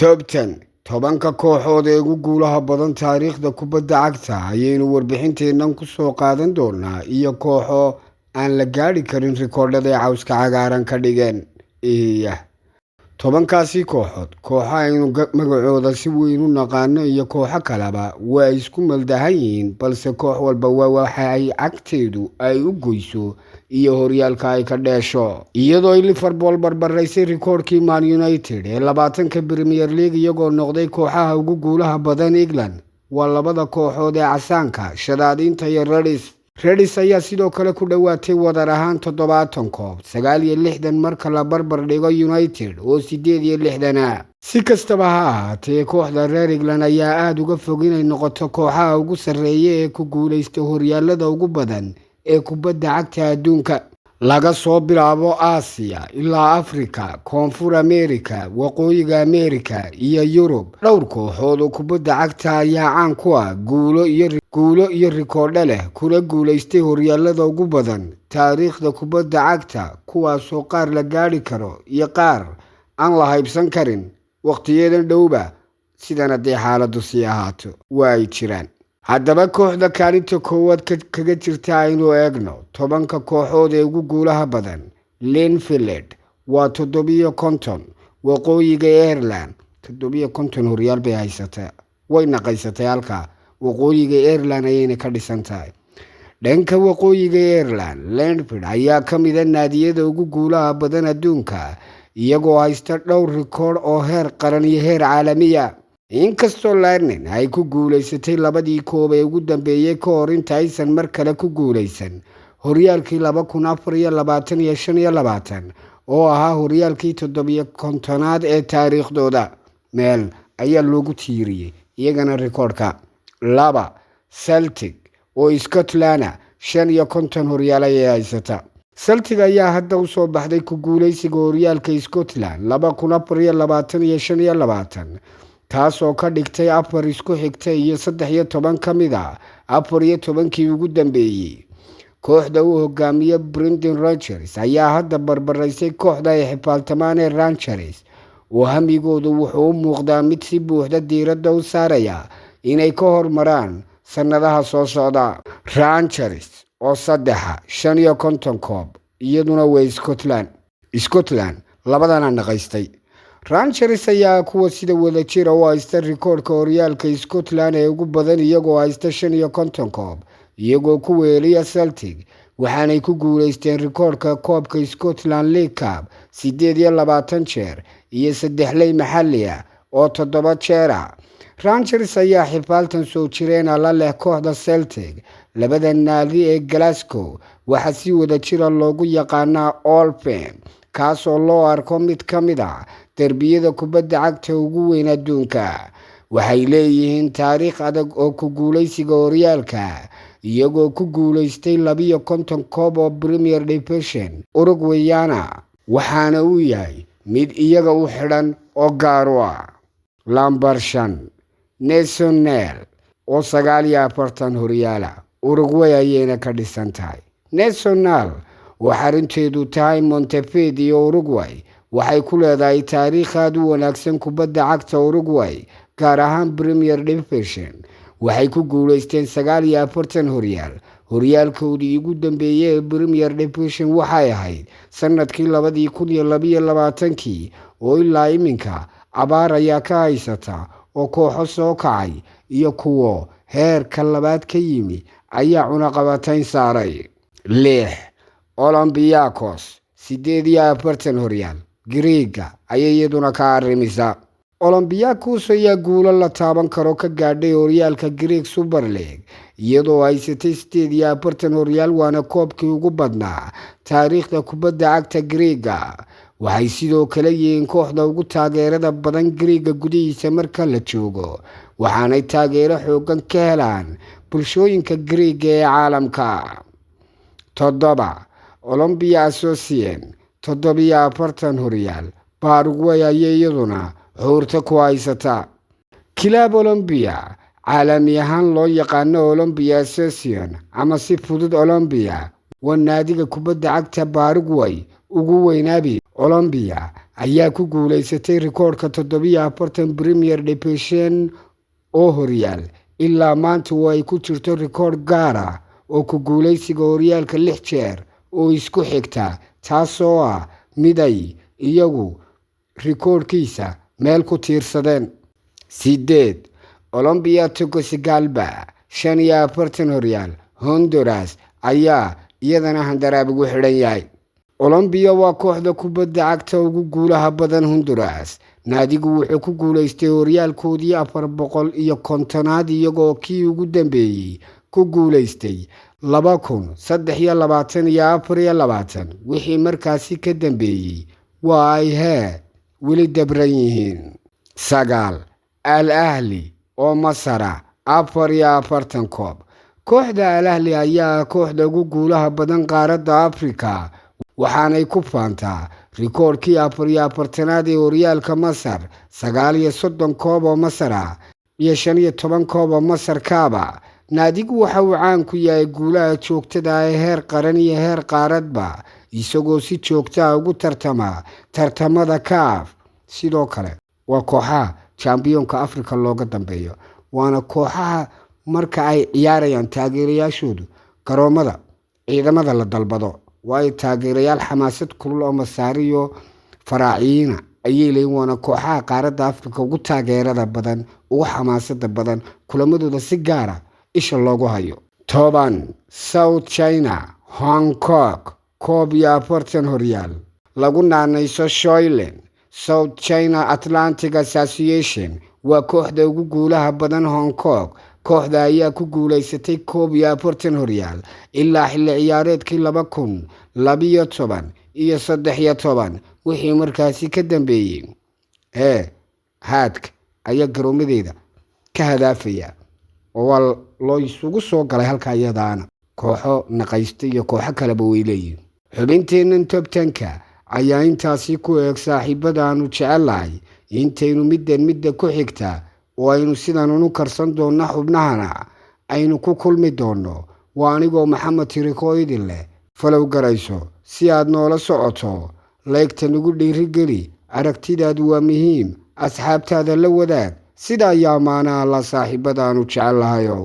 Top 10 tobanka kooxood ee ugu guulaha badan taariikhda kubadda cagta ayaynu warbixinteennan ku soo qaadan doonaa iyo kooxo aan la gaadhi karin rikoodhada ay cawska cagaaran ka dhigeen. Tobankaasi kooxo aynu magacooda si weyn u naqaano iyo kooxo kaleba waa isku maldahan yihiin, balse koox walba waa waxa ay cagteedu ay u goyso iyo horyaalka ay ka dheesho. Iyadoo ay Liverpool barbaraysay rikoodhkii Man United ee 20 Premier League iyagoo noqday kooxaha ugu guulaha badan England, waa labada kooxood ee casaanka, Shadaadiinta iyo Reds ayaa sidoo kale ku dhowaatay wadar ahaan 70 koob, 69 marka la barbar dhigo United oo 68. Si kastaba ha ahaatee, kooxda reer England ayaa aad uga fog inay noqoto kooxaha ugu sarreeya ee ku guulaysta horyaalada ugu badan ee kubadda cagta adduunka, laga soo bilaabo Aasiya ilaa Afrika, Koonfur Ameerika, Waqooyiga Ameerika iyo Yurub. Dhowr kooxood oo kubadda cagta ayaa caan ku ah guulo iyo rikoodho leh kuna guulaystay horyaalada ugu badan taariikhda kubadda cagta, kuwaasoo qaar la gaadhi karo iyo qaar aan la haybsan karin waqtiyadan dhowba, sidan haddii xaaladdu sii ahaato waa ay jiraan. Haddaba kooxda kaalinta koowaad kaga jirta aynu eegno tobanka kooxood ee ugu guulaha badan. Linfield waa 750, Waqooyiga Ireland 750 horyaal bay haysataa, way naqaysatay halka Waqooyiga Ireland ayayna ka dhisan tahay. Dhanka Waqooyiga Ireland, Linfield ayaa ka mid ah naadiyada ugu guulaha badan adduunka, iyagoo haysta dhowr rikoodh oo heer qaran iyo heer caalami ah. Inkastoo Leinster ay ku guulaysatay labadii koob ee ugu dambeeyay ka hor inta aysan mar kale ku guulaysan horyaalkii 2024 iyo 2025 oo ahaa horyaalkii 750aad ee taariikhdooda, meel ayaa loogu tiiriyey iyagana rikoodhka. 2 Celtic oo Scotland 55 horyaal ayay haysata. Celtic ayaa hadda u soo baxday ku guulaysiga horyaalka Scotland 2024 iyo 2025, taasoo ka dhigtay 4 isku xigta iyo 13 ka mid ah 14kii ugu dambeeyay. Kooxda uu hogaamiye Brendan Rodgers ayaa hadda barbaraysay kooxda ay xifaaltamaan ee Rangers, oo hamigoodu wuxuu u muuqdaa mid si buuxda diiradda u saaraya inay ka hormaraan sannadaha soo socda. Rangers oo 53 koob, iyaduna way Scotland labadana naqaystay. Rangers ayaa kuwa sida wadajira u haysta rikoodhka horyaalka Scotland ee ugu badan iyagoo haysta 55 koob, iyagoo ku weeliya Celtic, waxaanay ku guulaysteen rikoodhka koobka Scotland League Cup 28 jeer iyo 3 ley maxalli ah oo 7 jeer ah. Rangers ayaa xifaaltan soo jireen la leh kooxda Celtic. Labada naadi ee Glasgow waxaa si wadajira loogu yaqaanaa Old Firm, kaasoo loo arko mid ka mid ah derbiyada kubadda cagta ugu weyn adduunka. Waxay leeyihiin taariikh adag oo ku guulaysiga horyaalka, iyagoo ku guulaystay 52 koob oo Premier Division Uruguayana, waxaana uu yahay mid iyaga u xidhan oo gaar u ah. Lambar 5 Nacional oo 49 horyaala, Uruguay ayayna ka dhisan tahay. Nacional oo xarunteedu tahay Montevideo, Uruguay, waxay ku leedahay taariikh aad u wanaagsan kubadda cagta Uruguay, gaar ahaan Premier Division. Waxay ku guulaysteen 49 horyaal. Horyaalkoodii ugu dambeeyay ee Premier Division waxay ahayd sanadkii 2022 oo ilaa iminka abaar ayaa ka haysata oo kooxo soo kacay iyo kuwo heerka labaad ka yimi ayaa cunaqabatayn saaray. 6 Olympiacos 48 horyaal, Greega ayay iyaduna ka arrimisaa. Olympiacos ayaa guulo la taaban karo ka gaadhay horyaalka Greek Super League, iyadoo haysatay 48 horyaal, waana koobkii ugu badnaa taariikhda kubadda cagta Greega. Waxay sidoo kale yihiin kooxda ugu taageerada badan Greega gudihiisa marka la joogo, waxaanay taageero xoogan ka helaan bulshooyinka Greega ee caalamka. 7 Olympia Association 47 horyaal, Paraguay ayay iyaduna xuurta ku haysataa. Club Olympia caalami ahaan loo yaqaano Olympia Association ama si fudud Olympia, waa naadiga kubadda cagta Paraguay ugu weynaabi Colombia ayaa ku guuleysatay rikoodhka 47 Premier Division oo horyaal ilaa maanta oo ay ku jirto rikoodh gaar ah oo ku guuleysiga horyaalka 6 jeer oo isku xigta, taasoo ah mid ay iyagu rikoodhkiisa meel ku tiirsadeen. 8 Colombia Tegucigalpa 45 horyaal. Honduras ayaa iyadana handaraab ugu xidhan yahay. Colombia waa kooxda kubadda cagta ugu guulaha badan Honduras. Naadigu wuxuu ku guuleystay horyaalkoodii 450aad iyagoo kii ugu dambeeyay ku guuleystay 2023 iyo 24. wixii markaasi ka dambeeyay waa ay weli dabran yihiin. 9 Al Ahly oo Masar 44 koob. Kooxda Al Ahly ayaa kooxda ugu guulaha badan qaaradda Afrika, waxaanay ku faantaa rikoodhkii 44aad ee horyaalka Masar, 39 koob oo Masar ah iyo 15 koob oo Masar kaaba. Naadigu waxa uu caan ku yahay guulaha joogtada ah ee heer qaran iyo heer qaaradba, isagoo si joogto ah ugu tartama tartamada CAF. Sidoo kale waa kooxaha champion-ka Afrika looga dambeeyo, waana kooxaha marka ay ciyaarayaan taageerayaashoodu garoomada ciidamada la dalbado. Waa taageerayaal xamaasad kulul oo Masaari iyo Faraaciina ayay leeyihiin, waana kooxaha qaaradda Afrika ugu taageerada badan, ugu xamaasada badan, kulamadooda si gaara isha loogu hayo. 10 South China Hong Kong 41 horyaal. Lagu naanayso Shoilen South China Atlantic Association waa kooxda ugu guulaha badan Hong Kong. Kooxda ayaa ku guuleysatay 41 horyaal ilaa xilli ciyaareedkii 2012 iyo 13. wixii markaasi ka dambeeyay haadka ayaa garoomadeeda ka hadaafaya oo loo isugu soo galay halka iyadaana kooxo naqaysta iyo kooxo kaleba way leeyihiin. xubinteennan top 10ka ayaa intaasi ku eeg saaxiibada aanu jecelahay. intaynu midda ku xigta oo aynu sidan unu karsan doona xubnahana aynu ku kulmi doono. waa anigoo Maxamed Tiriko idin leh, falow garayso si aad noola socoto. laygta nagu dhiirigeli, aragtidaadu waa muhiim, asxaabtaada la wadaag. sida ayaa maana la saaxiibada aanu jecelahayow.